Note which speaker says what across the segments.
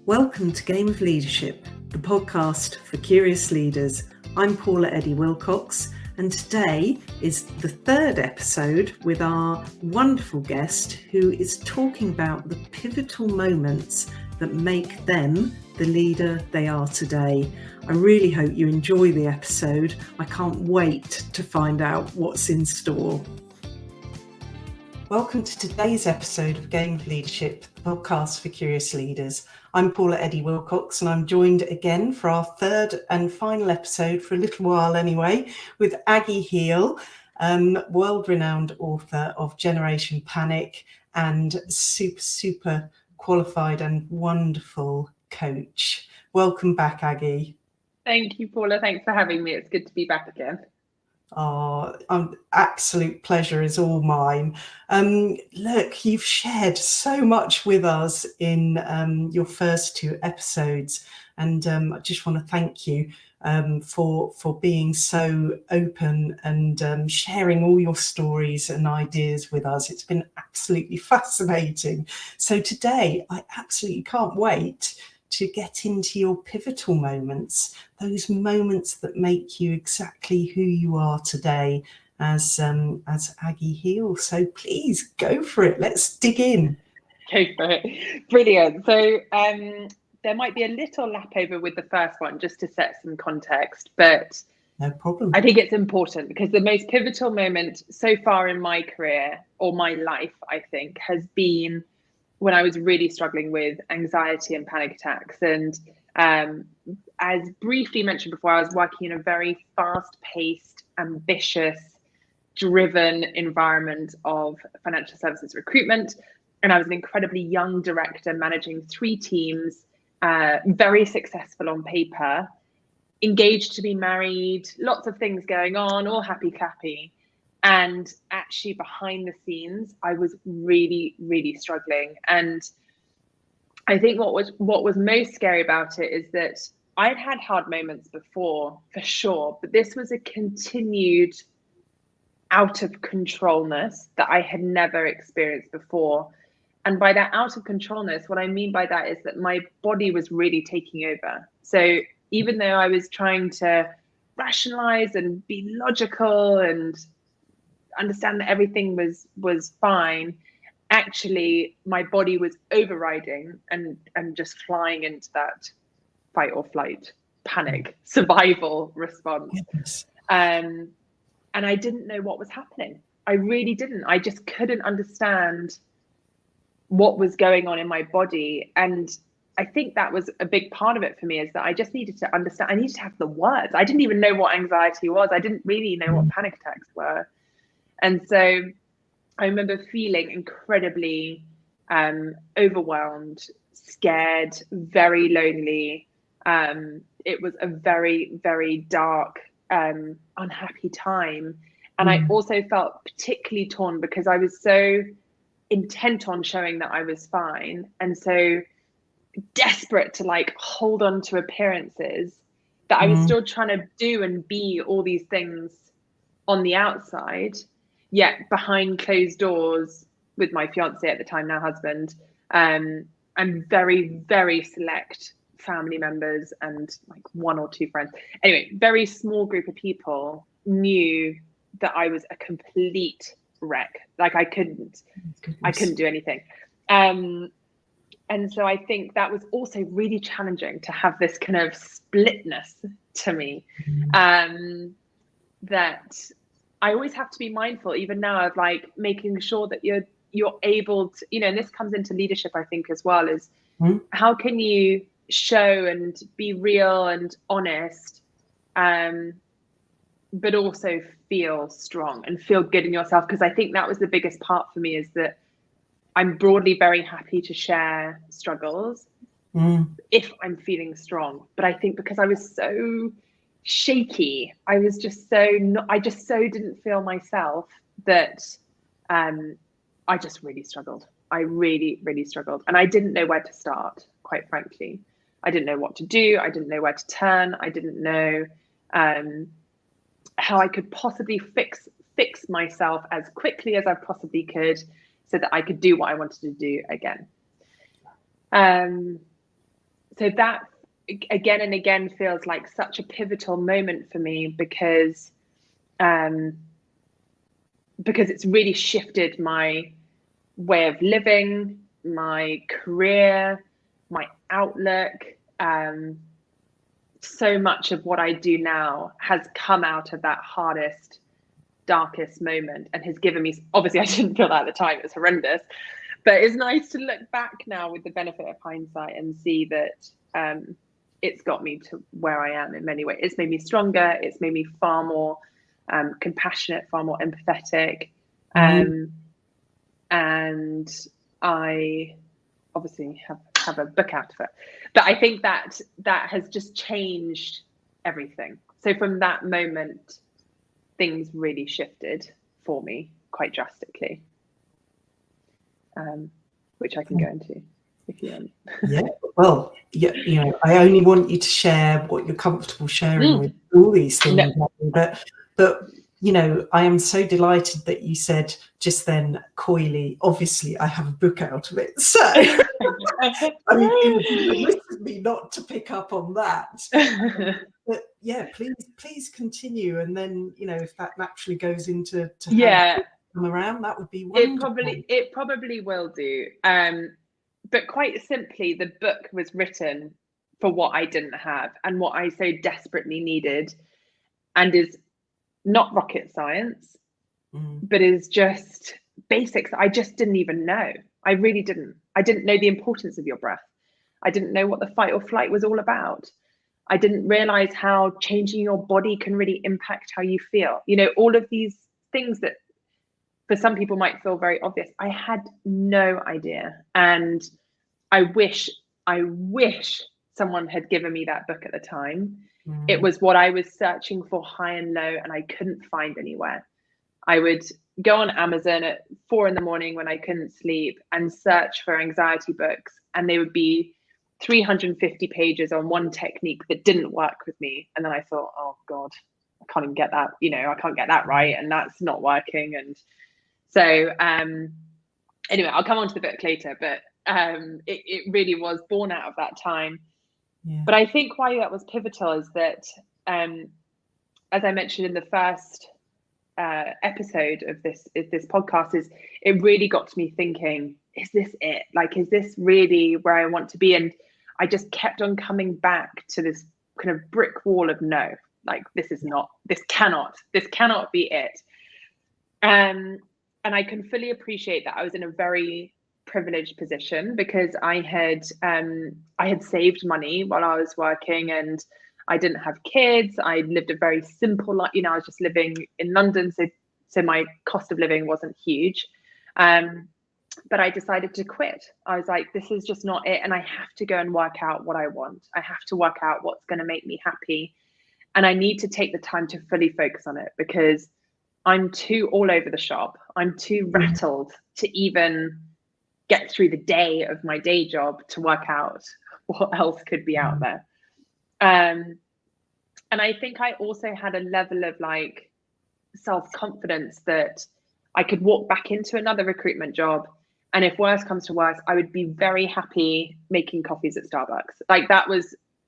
Speaker 1: Welcome to Game of Leadership, the podcast for curious leaders. I'm Paula Eddie Wilcox, and today is the third episode with our wonderful guest who is talking about the pivotal moments that make them the leader they are today. I really hope you enjoy the episode. I can't wait to find out what's in store. Welcome to today's episode of Game of Leadership, the podcast for curious leaders. I'm Paula Eddie Wilcox, and I'm joined again for our third and final episode, for a little while anyway, with Agi Heale, world-renowned author of Generation Panic and super qualified and wonderful coach. Welcome back, Agi.
Speaker 2: Thank you, Paula. Thanks for having me. It's good to be back again.
Speaker 1: Absolute pleasure is all mine. Look, you've shared so much with us in your first two episodes, and I just want to thank you for being so open and sharing all your stories and ideas with us. It's been absolutely fascinating. So today, I absolutely can't wait to get into your pivotal moments, those moments that make you exactly who you are today as Agi Heale. So please go for it. Let's dig in.
Speaker 2: Go for it. Brilliant. So there might be a little lap over with the first one, just to set some context, but
Speaker 1: no problem.
Speaker 2: I think it's important because the most pivotal moment so far in my career or my life, I think, has been when I was really struggling with anxiety and panic attacks. And as briefly mentioned before, I was working in a very fast-paced, ambitious, driven environment of financial services recruitment. And I was an incredibly young director managing 3 teams, very successful on paper, engaged to be married, lots of things going on, all happy clappy. And actually behind the scenes, I was really, really struggling. And I think what was most scary about it is that I'd had hard moments before, for sure, but this was a continued out of controlness that I had never experienced before. And by that out of controlness, what I mean by that is that my body was really taking over. So even though I was trying to rationalize and be logical and understand that everything was fine, actually my body was overriding and just flying into that fight or flight, panic, survival response.
Speaker 1: Yes.
Speaker 2: And I didn't know what was happening. I really didn't. I just couldn't understand what was going on in my body. And I think that was a big part of it for me, is that I just needed to understand. I needed to have the words. I didn't even know what anxiety was. I didn't really know what panic attacks were. And so I remember feeling incredibly overwhelmed, scared, very lonely. It was a very, very dark, unhappy time. And I also felt particularly torn because I was so intent on showing that I was fine and so desperate to like hold on to appearances that I was still trying to do and be all these things on the outside. Yet behind closed doors with my fiance at the time, now husband, and very, very select family members and like 1 or 2 friends. Anyway, very small group of people knew that I was a complete wreck. Like I couldn't do anything. And so I think that was also really challenging to have this kind of splitness to me, that I always have to be mindful, even now, of like making sure that you're able to, and this comes into leadership, I think, as well, is how can you show and be real and honest, but also feel strong and feel good in yourself. Because I think that was the biggest part for me, is that I'm broadly very happy to share struggles if I'm feeling strong. But I think because I was so shaky, I just so didn't feel myself that I just really struggled. I really, really struggled. And I didn't know where to start, quite frankly. I didn't know what to do. I didn't know where to turn. I didn't know how I could possibly fix myself as quickly as I possibly could so that I could do what I wanted to do again. so that again and again feels like such a pivotal moment for me, because it's really shifted my way of living, my career, my outlook. So much of what I do now has come out of that hardest, darkest moment, and has given me, obviously I didn't feel that at the time, it was horrendous, but it's nice to look back now with the benefit of hindsight and see that it's got me to where I am in many ways. It's made me stronger. It's made me far more compassionate, far more empathetic. And I obviously have a book out of it. But I think that has just changed everything. So from that moment, things really shifted for me quite drastically, which I can go into if you want.
Speaker 1: Yeah, well, yeah, you know, I only want you to share what you're comfortable sharing with all these things. No. But you know, I am so delighted that you said just then coyly, obviously I have a book out of it. So I mean, it would be remiss of me not to pick up on that. But yeah, please continue. And then, you know, if that naturally goes into come around, that would be wonderful.
Speaker 2: It probably will do. But quite simply, the book was written for what I didn't have and what I so desperately needed, and is not rocket science, but is just basics I just didn't even know. I really didn't. I didn't know the importance of your breath. I didn't know what the fight or flight was all about. I didn't realize how changing your body can really impact how you feel. You know, all of these things that for some people might feel very obvious. I had no idea. And I wish someone had given me that book at the time. It was what I was searching for high and low, and I couldn't find anywhere. I would go on Amazon at 4 a.m. when I couldn't sleep and search for anxiety books, and they would be 350 pages on one technique that didn't work with me. And then I thought, oh God, I can't even get that, you know, I can't get that right, and that's not working. And so anyway, I'll come on to the book later, but it really was born out of that time. Yeah. But I think why that was pivotal is that, as I mentioned in the first episode of this podcast, is it really got to me thinking, is this it? Like, is this really where I want to be? And I just kept on coming back to this kind of brick wall of no, like this cannot be it. And I can fully appreciate that I was in a very privileged position, because I had saved money while I was working, and I didn't have kids. I lived a very simple life. You know, I was just living in London, so my cost of living wasn't huge. But I decided to quit. I was like, this is just not it, and I have to go and work out what I want. I have to work out what's going to make me happy, and I need to take the time to fully focus on it, because I'm too all over the shop. I'm too rattled to even get through the day of my day job to work out what else could be out there. And I think I also had a level of like self-confidence that I could walk back into another recruitment job, and if worse comes to worse, I would be very happy making coffees at Starbucks. Like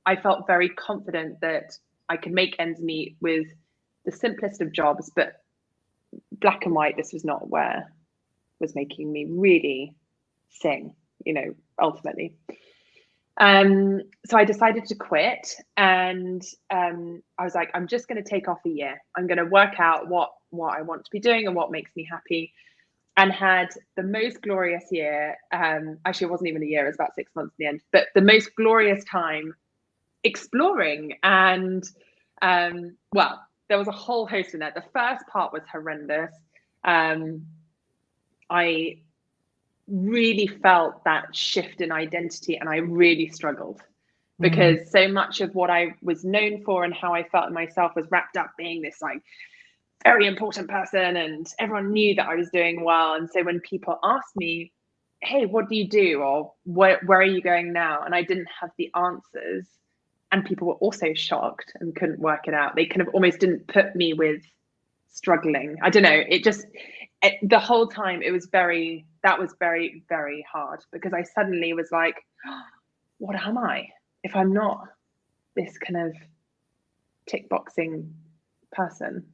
Speaker 2: I felt very confident that I could make ends meet with the simplest of jobs, but black and white, this was not where was making me really sing, you know, ultimately. So I decided to quit, and I was like, I'm just going to take off a year. I'm going to work out what I want to be doing and what makes me happy. And had the most glorious year. Actually, it wasn't even a year, it was about 6 months in the end, but the most glorious time exploring. And well, there was a whole host in there. The first part was horrendous. I really felt that shift in identity, and I really struggled, because so much of what I was known for and how I felt in myself was wrapped up being this like very important person, and everyone knew that I was doing well. And so when people asked me, hey, what do you do, or where are you going now, and I didn't have the answers, and people were also shocked and couldn't work it out, they kind of almost didn't put me with struggling. I don't know, the whole time that was very, very hard, because I suddenly was like, what am I? if I'm not this kind of tick boxing person,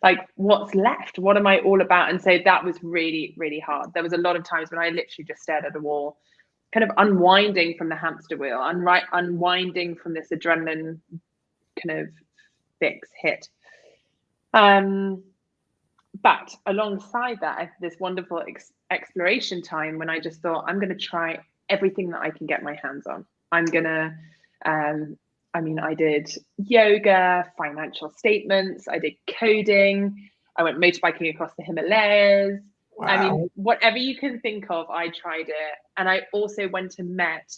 Speaker 2: like what's left? What am I all about? And so that was really, really hard. There was a lot of times when I literally just stared at a wall, kind of unwinding from the hamster wheel, unwinding from this adrenaline kind of fix hit. But alongside that, this wonderful exploration time when I just thought, I'm going to try everything that I can get my hands on. I'm going to, I did yoga, financial statements, I did coding, I went motorbiking across the Himalayas. Wow. I mean, whatever you can think of, I tried it. And I also went and met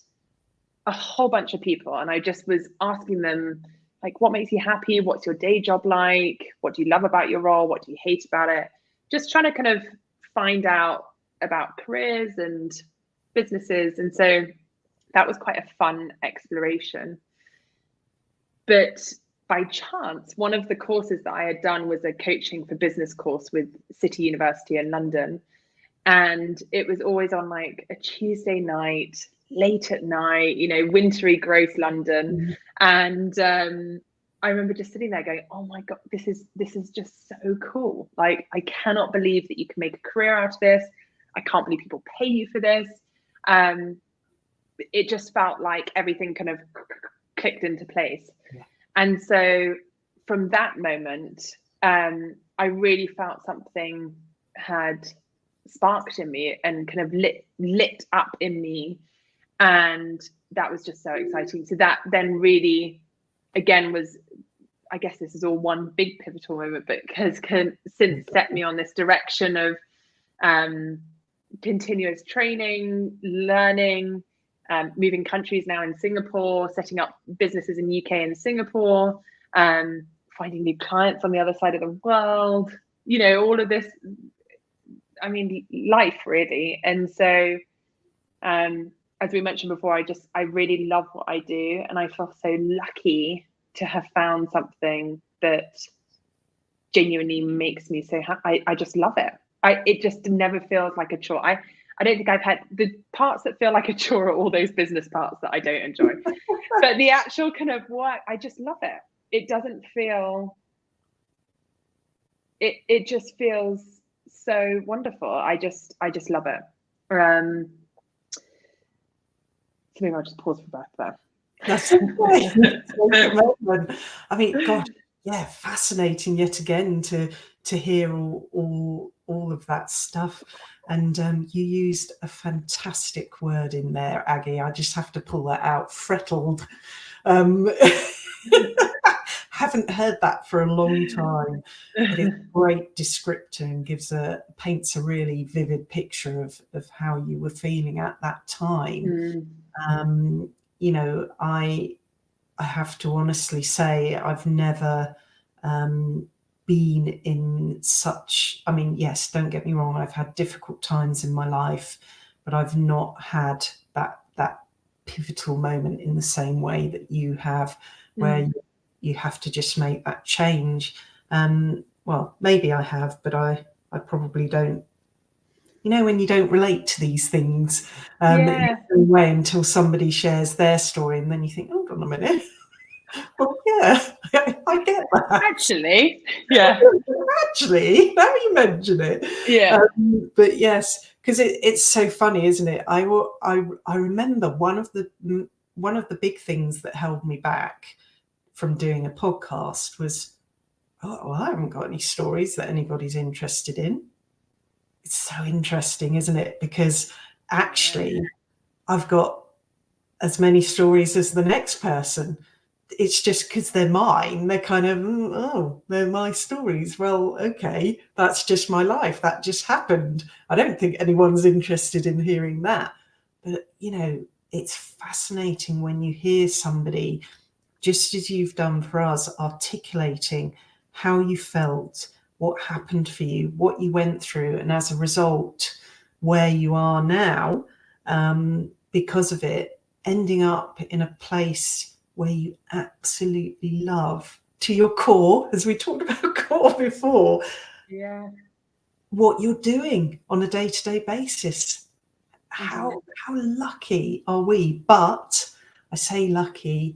Speaker 2: a whole bunch of people, and I just was asking them, like, what makes you happy? What's your day job like? What do you love about your role? What do you hate about it? Just trying to kind of find out about careers and businesses. And so that was quite a fun exploration. But by chance, one of the courses that I had done was a coaching for business course with City University in London. And it was always on like a Tuesday night, late at night, wintry, gross London. And I remember just sitting there going, oh my God, this is just so cool. Like, I cannot believe that you can make a career out of this. I can't believe people pay you for this. It just felt like everything kind of clicked into place. Yeah. And so from that moment, I really felt something had sparked in me and kind of lit up in me. And that was just so exciting. So that then really, again, was, I guess this is all one big pivotal moment, but has since set me on this direction of continuous training, learning, moving countries now in Singapore, setting up businesses in UK and Singapore, finding new clients on the other side of the world, all of this, I mean, life really. And so, as we mentioned before, I really love what I do. And I feel so lucky to have found something that genuinely makes me so happy. I just love it. It just never feels like a chore. I don't think I've had the parts that feel like a chore are all those business parts that I don't enjoy. But the actual kind of work, I just love it. It doesn't feel, it just feels so wonderful. I just love it. So maybe I'll just pause for breath there.
Speaker 1: That's okay. I mean, God, yeah, fascinating yet again to hear all of that stuff. And you used a fantastic word in there, Agi. I just have to pull that out. Frettled. Haven't heard that for a long time, but it's a great descriptor and paints a really vivid picture of how you were feeling at that time. I have to honestly say I've never been in such, I mean, yes, don't get me wrong, I've had difficult times in my life, but I've not had that pivotal moment in the same way that you have, where you have to just make that change. Well, maybe I have, but I probably don't. When you don't relate to these things in the same way until somebody shares their story, and then you think, hold on a minute. Well, yeah, I get that.
Speaker 2: Actually, yeah.
Speaker 1: Actually, now you mention it.
Speaker 2: Yeah.
Speaker 1: But yes, because it's so funny, isn't it? I remember one of the big things that held me back from doing a podcast was, well, I haven't got any stories that anybody's interested in. It's so interesting, isn't it? Because actually, I've got as many stories as the next person. It's just because they're mine. They're kind of, they're my stories. Well, okay, that's just my life. That just happened. I don't think anyone's interested in hearing that. But, it's fascinating when you hear somebody, just as you've done for us, articulating how you felt, what happened for you, what you went through, and as a result, where you are now, because of it, ending up in a place where you absolutely love to your core, as we talked about core before, what you're doing on a day-to-day basis. How lucky are we? But I say lucky,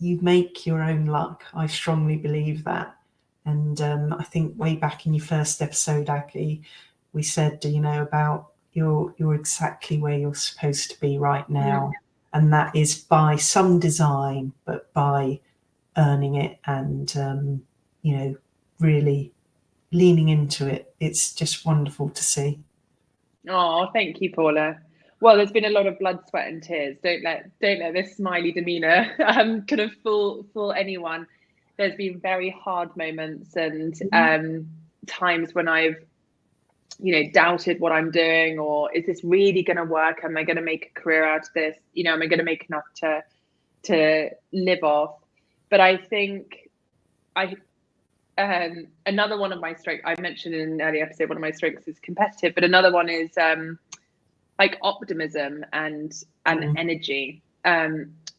Speaker 1: you make your own luck. I strongly believe that. And I think way back in your first episode, Agi, we said, about you're exactly where you're supposed to be right now. And that is by some design, but by earning it and, really leaning into it. It's just wonderful to see.
Speaker 2: Oh, thank you, Paula. Well, there's been a lot of blood, sweat, and tears. Don't let this smiley demeanor kind of fool anyone. There's been very hard moments and times when I've, doubted what I'm doing, or is this really going to work? Am I going to make a career out of this? Am I going to make enough to live off? But I think another one of my strengths, I mentioned in an earlier episode, one of my strengths is competitive, but another one is like optimism and energy,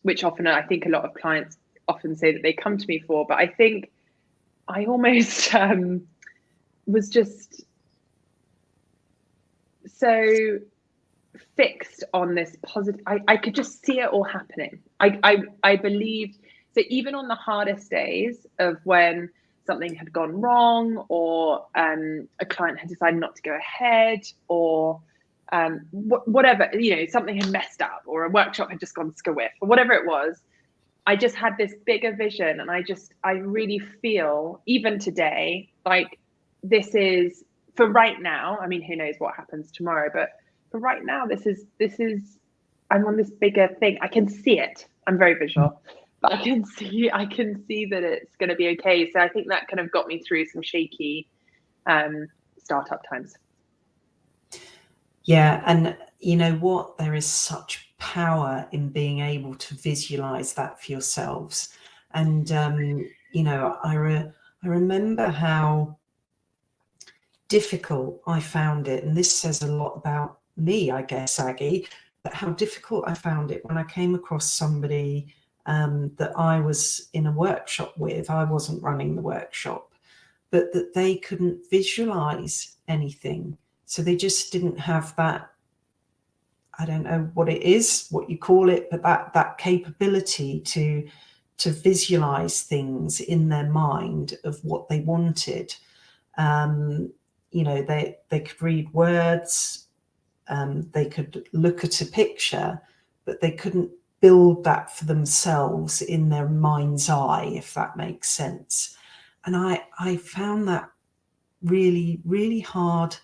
Speaker 2: which often I think a lot of clients often say that they come to me for. But I think I almost was just so fixed on this positive. I could just see it all happening. I believed, so even on the hardest days of when something had gone wrong, or a client had decided not to go ahead, or whatever, something had messed up, or a workshop had just gone squiff, or whatever it was, I just had this bigger vision. And I really feel, even today, like this is, for right now, I mean, who knows what happens tomorrow, but for right now, this is, I'm on this bigger thing. I can see it. I'm very visual, but I can see that it's going to be okay. So I think that kind of got me through some shaky startup times.
Speaker 1: Yeah. And you know what? There is such power in being able to visualize that for yourselves. And, I remember how difficult I found it. And this says a lot about me, I guess, Agi, but how difficult I found it when I came across somebody that I was in a workshop with. I wasn't running the workshop, but that they couldn't visualize anything. So they just didn't have that, I don't know what it is, what you call it, but that capability to visualize things in their mind of what they wanted. They could read words, they could look at a picture, but they couldn't build that for themselves in their mind's eye, if that makes sense. And I found that really, really hard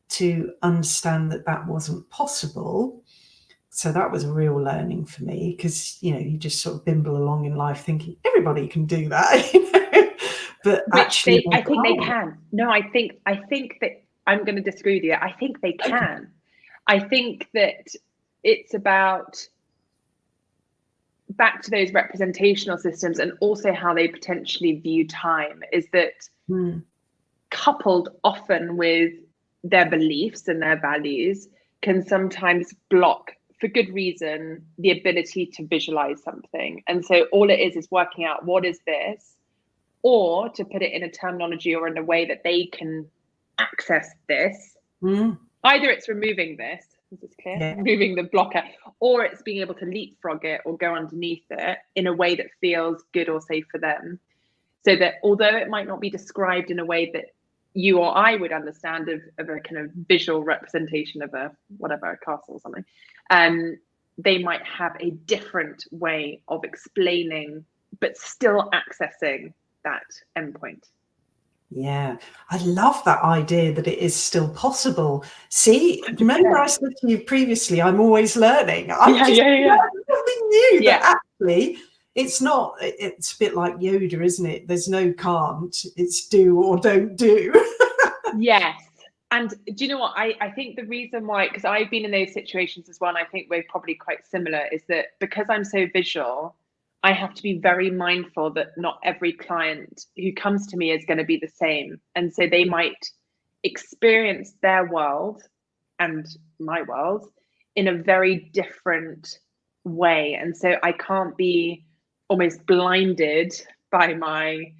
Speaker 1: to understand that wasn't possible. So that was a real learning for me, because, you just sort of bimble along in life thinking everybody can do that, But actually,
Speaker 2: I think they can. No, I think that I'm going to disagree with you. I think they can. I think that it's about back to those representational systems, and also how they potentially view time, is that coupled often with their beliefs and their values can sometimes block, for good reason, the ability to visualize something. And so all it is working out, what is this? Or to put it in a terminology or in a way that they can access this. Either it's removing this, is this clear? Yeah. Removing the blocker, or it's being able to leapfrog it or go underneath it in a way that feels good or safe for them. So that although it might not be described in a way that you or I would understand of a kind of visual representation of a castle or something, they might have a different way of explaining, but still accessing that endpoint.
Speaker 1: Yeah, I love that idea that it is still possible. See, remember I said to you previously, I'm always learning. I'm just learning something new, that actually it's not, it's a bit like Yoda, isn't it? There's no can't, it's do or don't do.
Speaker 2: Yes. And do you know what? I think the reason why, because I've been in those situations as well, and I think we're probably quite similar, is that because I'm so visual, I have to be very mindful that not every client who comes to me is going to be the same. And so they might experience their world and my world in a very different way. And so I can't be almost blinded by my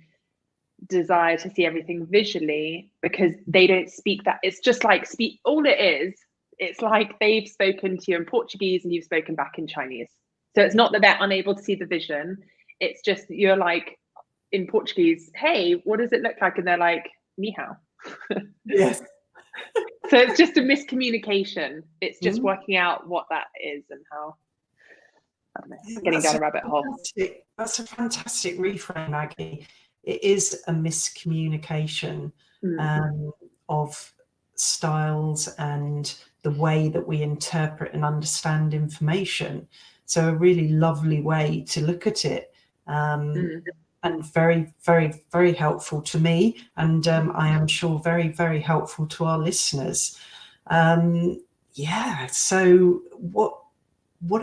Speaker 2: desire to see everything visually, because they don't speak that. It's just like all it is, it's like they've spoken to you in Portuguese and you've spoken back in Chinese. So it's not that they're unable to see the vision. It's just that you're like, in Portuguese, hey, what does it look like? And they're like, ni hao.
Speaker 1: Yes.
Speaker 2: So it's just a miscommunication. It's just working out what that is and how, I don't know, getting down a rabbit hole.
Speaker 1: That's a fantastic reframe, Agi. It is a miscommunication of styles and the way that we interpret and understand information. So a really lovely way to look at it. And very, very, very helpful to me. And I am sure very, very helpful to our listeners. Yeah. So what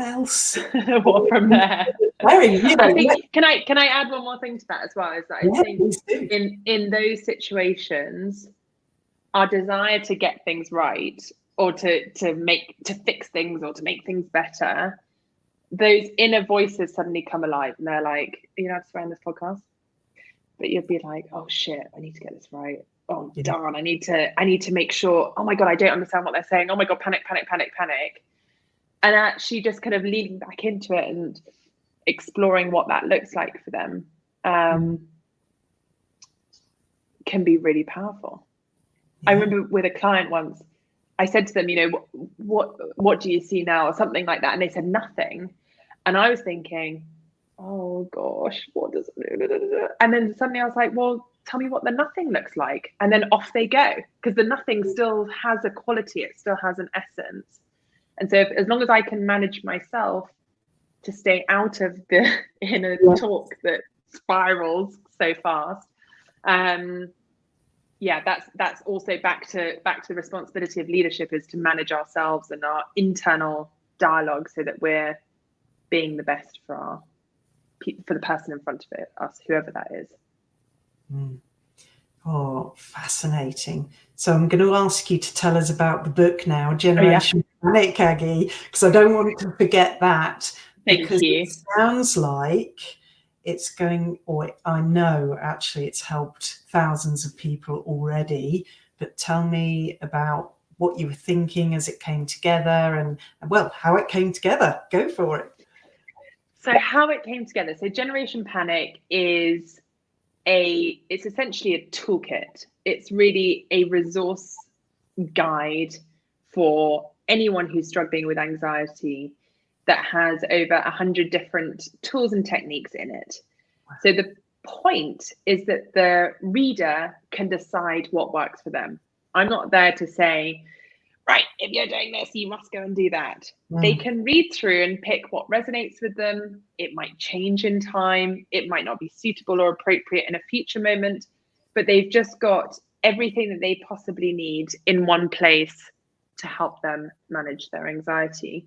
Speaker 1: else?
Speaker 2: What from there?
Speaker 1: I
Speaker 2: think, can I add one more thing to that as well? Is that I think in those situations, our desire to get things right, or to fix things, or to make things better, those inner voices suddenly come alive, and they're like, "You're not swearing this podcast," but you'd be like, "Oh shit, I need to get this right. Oh darn, I need to make sure. Oh my god, I don't understand what they're saying. Oh my god, panic." And actually just kind of leaning back into it and exploring what that looks like for them can be really powerful. I remember with a client once, I said to them, you know, what do you see now, or something like that, and they said nothing. And I was thinking, oh gosh, what does it do? And then suddenly I was like, well, tell me what the nothing looks like. And then off they go, because the nothing still has a quality, it still has an essence. And so as long as I can manage myself to stay out of the inner talk that spirals so fast, that's also back to the responsibility of leadership, is to manage ourselves and our internal dialogue so that we're being the best for the person in front of us, whoever that is.
Speaker 1: Oh, fascinating. So I'm going to ask you to tell us about the book now, Generation Panic, Agi, because I don't want to forget that.
Speaker 2: Thank you.
Speaker 1: It sounds like it's going, or I know actually it's helped thousands of people already, but tell me about what you were thinking as it came together, and well, how it came together. Go for it.
Speaker 2: So how it came together. So Generation Panic is it's essentially a toolkit. It's really a resource guide for anyone who's struggling with anxiety, that has over 100 different tools and techniques in it. So the point is that the reader can decide what works for them. I'm not there to say, right, if you're doing this, you must go and do that. They can read through and pick what resonates with them. It might change in time. It might not be suitable or appropriate in a future moment, but they've just got everything that they possibly need in one place to help them manage their anxiety.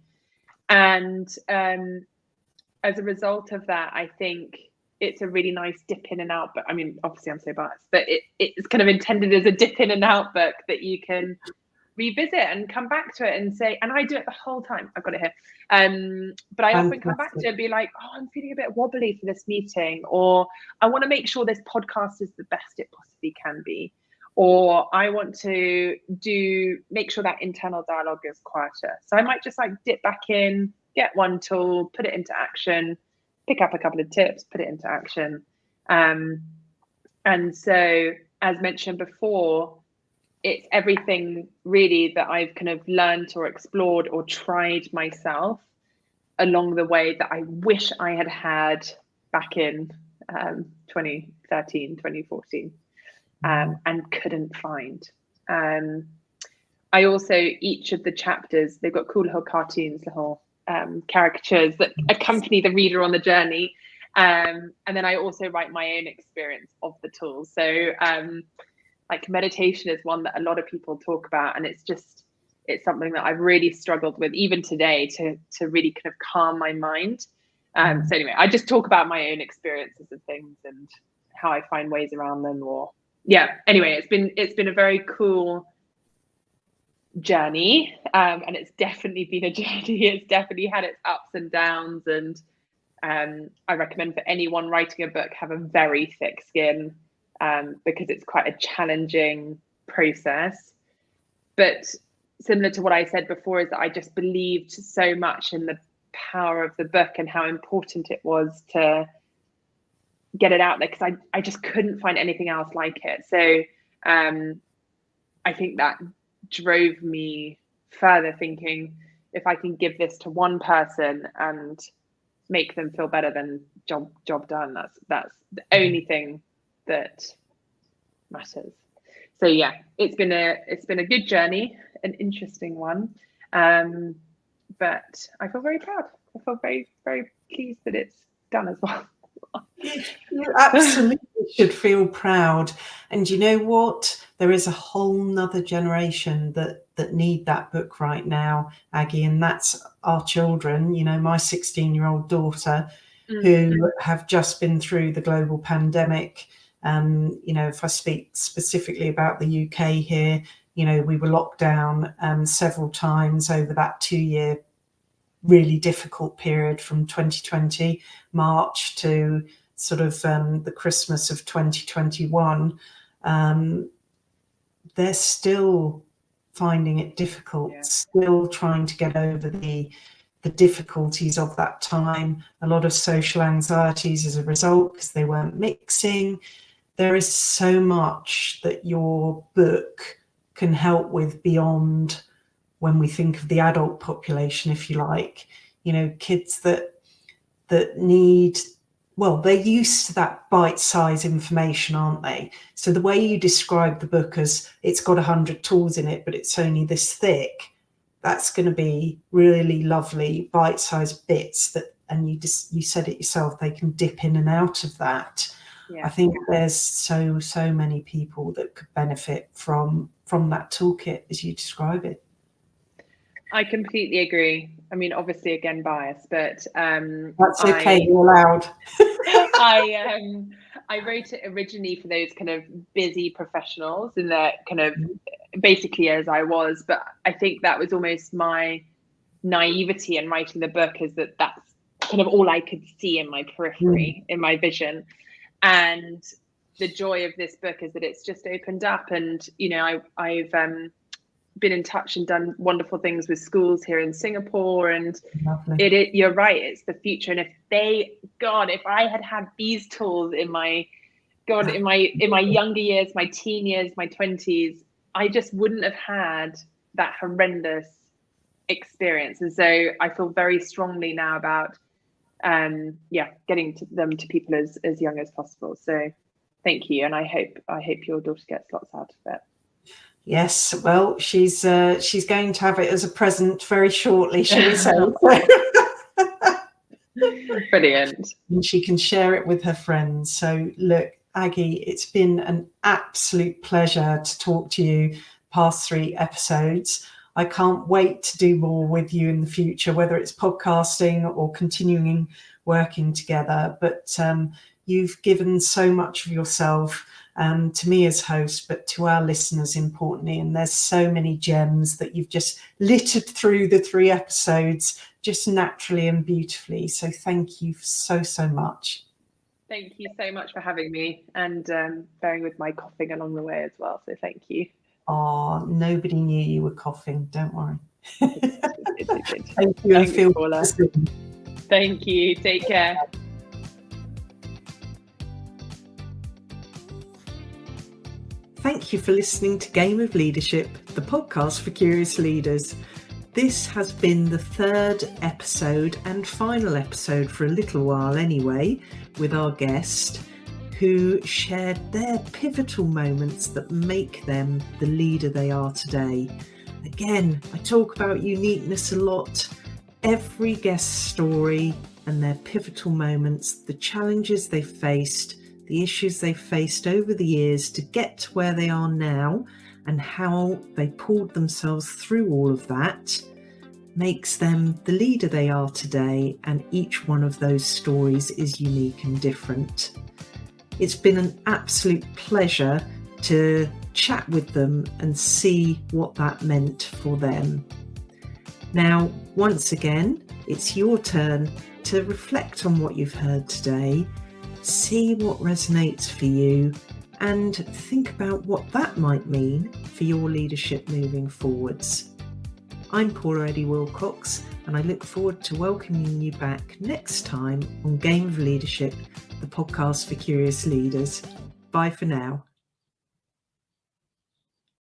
Speaker 2: And as a result of that, I think it's a really nice dip in and out. But I mean, obviously I'm so biased, but it's kind of intended as a dip in and out book that you can revisit and come back to it and say, and I do it the whole time. I've got it here. But I often come back to it and be like, oh, I'm feeling a bit wobbly for this meeting, or I want to make sure this podcast is the best it possibly can be, or I want to make sure that internal dialogue is quieter. So I might just like dip back in, get one tool, put it into action, pick up a couple of tips, put it into action. And so, as mentioned before, it's everything really that I've kind of learned or explored or tried myself along the way that I wish I had back in 2013, 2014, and couldn't find. I also, each of the chapters, they've got cool little cartoons, little caricatures that accompany the reader on the journey. And then I also write my own experience of the tools. So like meditation is one that a lot of people talk about, and it's something that I've really struggled with even today to really kind of calm my mind. So anyway, I just talk about my own experiences of things and how I find ways around them, anyway, it's been a very cool journey, and it's definitely been a journey. It's definitely had its ups and downs, and I recommend for anyone writing a book, have a very thick skin, because it's quite a challenging process. But similar to what I said before, is that I just believed so much in power of the book and how important it was to get it out there, because I just couldn't find anything else like it. So I think that drove me further, thinking if I can give this to one person and make them feel better, then job done. That's the only thing that matters. So yeah, it's been a good journey, an interesting one, but I feel very proud. I feel very, very pleased that it's done as well.
Speaker 1: You absolutely should feel proud. And you know what? There is a whole nother generation that need that book right now, Agi, and that's our children. You know, my 16-year-old daughter, who have just been through the global pandemic. You know, if I speak specifically about the UK here, you know, we were locked down several times over that 2-year really difficult period from 2020 March to sort of the Christmas of 2021. They're still finding it difficult, still trying to get over the difficulties of that time. A lot of social anxieties as a result, because they weren't mixing. There is so much that your book can help with beyond when we think of the adult population, if you like. You know, kids that need, well, they're used to that bite-sized information, aren't they? So the way you describe the book as it's got 100 tools in it, but it's only this thick, that's going to be really lovely bite-sized bits that, and you said it yourself, they can dip in and out of that. I think there's so many people that could benefit from that toolkit as you describe it.
Speaker 2: I completely agree. I mean, obviously, again, biased, but
Speaker 1: that's okay. You're allowed.
Speaker 2: I wrote it originally for those kind of busy professionals, and that kind of basically as I was. But I think that was almost my naivety in writing the book, is that's kind of all I could see in my periphery, in my vision. And the joy of this book is that it's just opened up, and you know, I've been in touch and done wonderful things with schools here in Singapore, and you're right, it's the future. And if I had these tools in my younger years, my teen years, my 20s, I just wouldn't have had that horrendous experience. And so I feel very strongly now about getting them to people as young as possible. So thank you, and I hope your daughter gets lots out of it.
Speaker 1: Yes, well, she's going to have it as a present very shortly, shall we say?
Speaker 2: Brilliant.
Speaker 1: And she can share it with her friends. So look, Agi, it's been an absolute pleasure to talk to you past 3 episodes. I can't wait to do more with you in the future, whether it's podcasting or continuing working together. But you've given so much of yourself to me as host, but to our listeners importantly. And there's so many gems that you've just littered through the 3 episodes just naturally and beautifully. So thank you so much.
Speaker 2: Thank you so much for having me, and bearing with my coughing along the way as well. So thank you.
Speaker 1: Oh, nobody knew you were coughing. Don't worry.
Speaker 2: Good.
Speaker 1: Thank you. I feel
Speaker 2: Thank you. Take care.
Speaker 1: Thank you for listening to Game of Leadership, the podcast for curious leaders. This has been the 3rd episode and final episode for a little while anyway, with our guest, who shared their pivotal moments that make them the leader they are today. Again, I talk about uniqueness a lot. Every guest story and their pivotal moments, the challenges they faced, the issues they faced over the years to get to where they are now, and how they pulled themselves through all of that, makes them the leader they are today. And each one of those stories is unique and different. It's been an absolute pleasure to chat with them and see what that meant for them. Now, once again, it's your turn to reflect on what you've heard today, see what resonates for you, and think about what that might mean for your leadership moving forwards. I'm Paula Eddie Wilcox, and I look forward to welcoming you back next time on Game of Leadership, the podcast for curious leaders. Bye for now.